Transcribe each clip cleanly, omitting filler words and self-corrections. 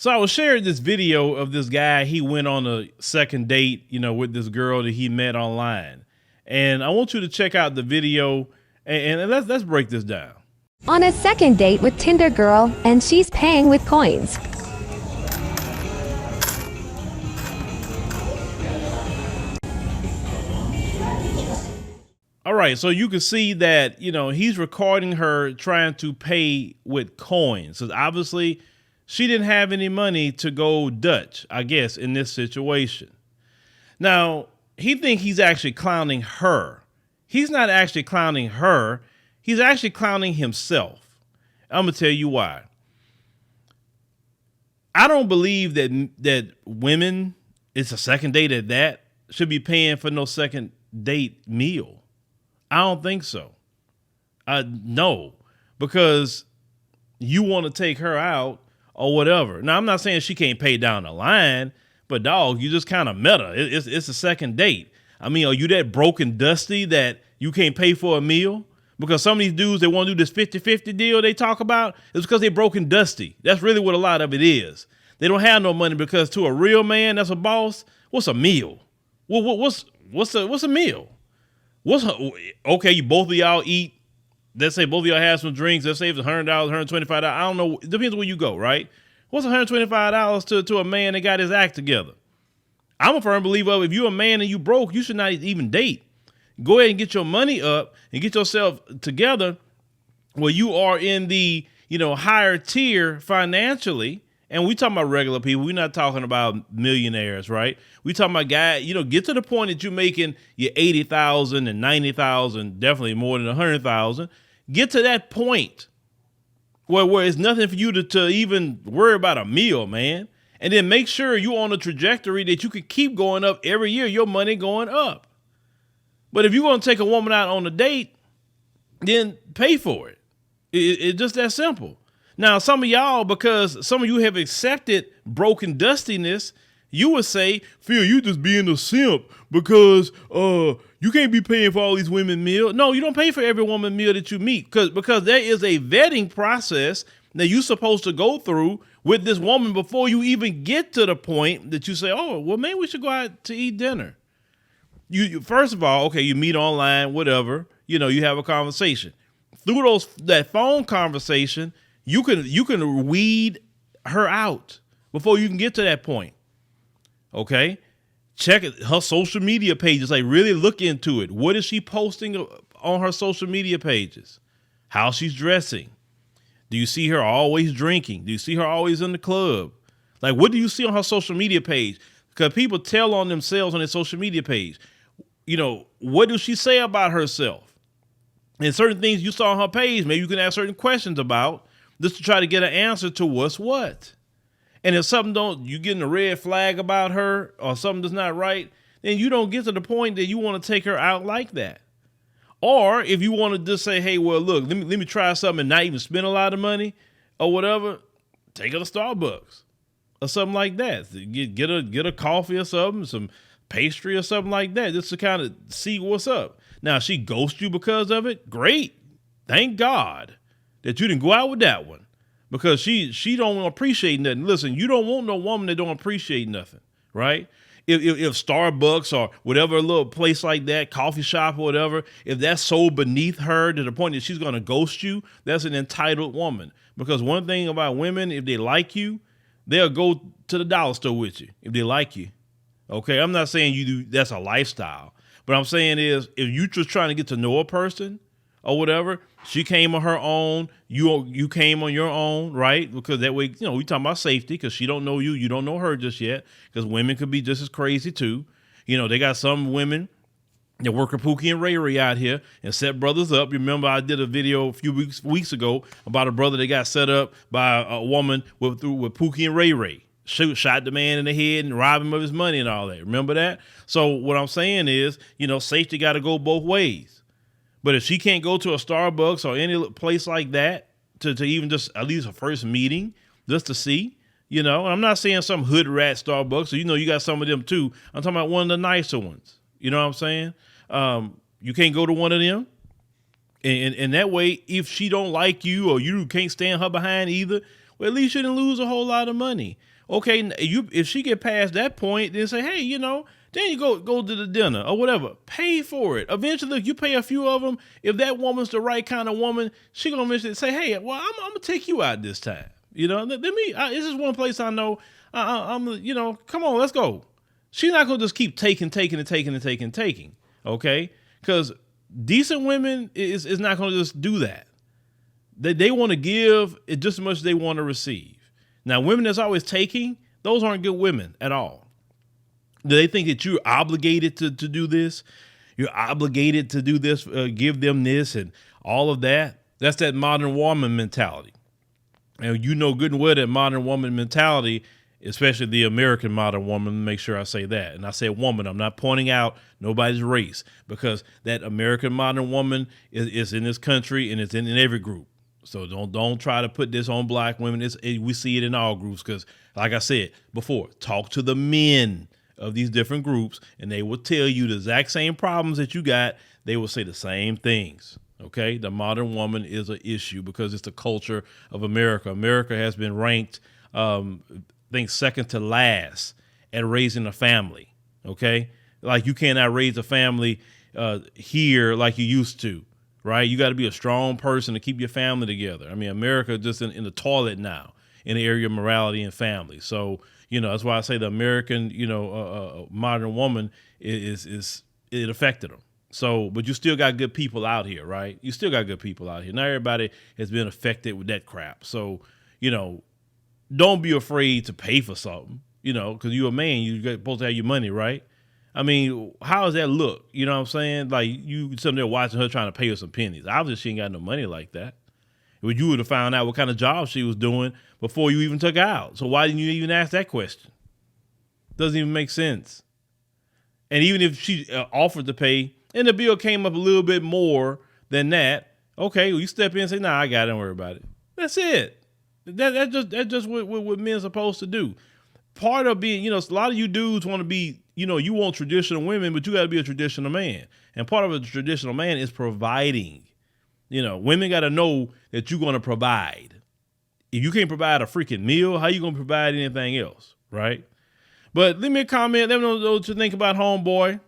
So I was sharing this video of this guy. He went on a second date, with this girl that he met online. And I want you to check out the video and let's break this down. On a second date with Tinder girl, and she's paying with coins. All right, so you can see that, he's recording her trying to pay with coins. So obviously she didn't have any money to go Dutch, I guess, in this situation. Now, he thinks he's actually clowning her. He's not actually clowning her. He's actually clowning himself. I'm going to tell you why. I don't believe that women, it's a second date at that, should be paying for no second date meal. I don't think so. No, because you want to take her out or whatever. Now, I'm not saying she can't pay down the line, but dog, you just kind of met her. It's a second date. I mean, are you that broke and dusty that you can't pay for a meal? Because some of these dudes, they want to do this 50-50 deal they talk about. It's because they're broke and dusty. That's really what a lot of it is. They don't have no money because to a real man that's a boss, what's a meal? What's a meal? Okay, you both of y'all eat. Let's say both of y'all have some drinks. Let's say it's $100, $125. I don't know. It depends where you go, right? What's $125 to a man that got his act together? I'm a firm believer of if you're a man and you broke, you should not even date. Go ahead and get your money up and get yourself together where you are in the, higher tier financially. And we talking about regular people. We're not talking about millionaires, right? We talking about guys, get to the point that you're making your 80,000 and 90,000, definitely more than 100,000. Get to that point where it's nothing for you to even worry about a meal, man. And then make sure you're on a trajectory that you can keep going up every year, your money going up. But if you're going to take a woman out on a date, then pay for it. It's just that simple. Now, some of y'all, because some of you have accepted broken dustiness, you would say, Phil, you just being a simp because you can't be paying for all these women meal. No, you don't pay for every woman meal that you meet because there is a vetting process that you're supposed to go through with this woman before you even get to the point that you say, oh, well, maybe we should go out to eat dinner. You first of all, okay, you meet online, whatever, you have a conversation. Through that phone conversation, you can weed her out before you can get to that point. Okay? Check her social media pages. Like really look into it. What is she posting on her social media pages? How she's dressing? Do you see her always drinking? Do you see her always in the club? Like what do you see on her social media page? Because people tell on themselves on their social media page. What does she say about herself? And certain things you saw on her page, maybe you can ask certain questions about just to try to get an answer to what's what. And if something you getting a red flag about her or something that's not right, then you don't get to the point that you want to take her out like that. Or if you want to just say, hey, well, look, let me try something and not even spend a lot of money or whatever, take her to Starbucks or something like that. Get a coffee or something, some pastry or something like that, just to kind of see what's up. Now, if she ghosts you because of it, great. Thank God that you didn't go out with that one because she don't appreciate nothing. Listen, you don't want no woman that don't appreciate nothing, right? If Starbucks or whatever little place like that, coffee shop or whatever, if that's so beneath her to the point that she's going to ghost you, that's an entitled woman. Because one thing about women, if they like you, they'll go to the dollar store with you if they like you. Okay, I'm not saying you do. That's a lifestyle. But I'm saying is if you just trying to get to know a person or whatever, she came on her own. You came on your own, right? Because that way, we talking about safety because she don't know you. You don't know her just yet because women could be just as crazy too. They got some women that work with Pookie and Ray Ray out here and set brothers up. Remember I did a video a few weeks ago about a brother that got set up by a woman with Pookie and Ray Ray. Shot the man in the head and robbed him of his money and all that. Remember that? So what I'm saying is, safety got to go both ways. But if she can't go to a Starbucks or any place like that to even just at least a first meeting just to see, and I'm not saying some hood rat Starbucks. So, you got some of them too. I'm talking about one of the nicer ones. You know what I'm saying? You can't go to one of them. And that way, if she don't like you or you can't stand her behind either, But at least you didn't lose a whole lot of money. Okay, if she get past that point, then say, hey, then you go to the dinner or whatever. Pay for it. Eventually, if you pay a few of them, if that woman's the right kind of woman, she gonna eventually say, hey, well, I'm gonna take you out this time. This is one place I know. Come on, let's go. She's not gonna just keep taking. Okay, because decent women is not gonna just do that. They want to give just as much as they want to receive. Now, women that's always taking, those aren't good women at all. Do they think that you're obligated to do this? You're obligated to do this, give them this and all of that? That's that modern woman mentality. And you know good and well that modern woman mentality, especially the American modern woman, make sure I say that. And I say woman, I'm not pointing out nobody's race, because that American modern woman is in this country and it's in every group. So don't try to put this on black women. We see it in all groups because, like I said before, talk to the men of these different groups and they will tell you the exact same problems that you got. They will say the same things. Okay, the modern woman is an issue because it's the culture of America. America has been ranked, I think, second to last at raising a family. Okay, like you cannot raise a family here like you used to. Right? You got to be a strong person to keep your family together. I mean, America just in the toilet now in the area of morality and family. So, that's why I say the American, modern woman is it affected them. So, but you still got good people out here, right? You still got good people out here. Not everybody has been affected with that crap. So, don't be afraid to pay for something, because you're a man, you're supposed to have your money, right? I mean, how does that look? You know what I'm saying? Like you sitting there watching her trying to pay her some pennies. Obviously, she ain't got no money like that. You would have found out what kind of job she was doing before you even took her out. So why didn't you even ask that question? Doesn't even make sense. And even if she offered to pay and the bill came up a little bit more than that, okay, well, you step in and say, nah, I got it, don't worry about it. That's it. That's just what men are supposed to do. Part of being, a lot of you dudes want to be, you want traditional women, but you got to be a traditional man. And part of a traditional man is providing. Women got to know that you're going to provide. If you can't provide a freaking meal, how you going to provide anything else, right? But leave me a comment. Let me know what you think about Homeboy.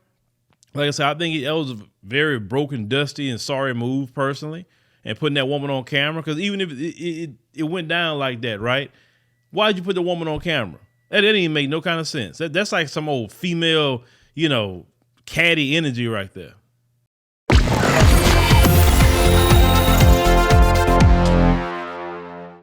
Like I said, I think it was a very broken, dusty, and sorry move personally. And putting that woman on camera, because even if it went down like that, right? Why'd you put the woman on camera? That didn't even make no kind of sense. That's like some old female, catty energy right there.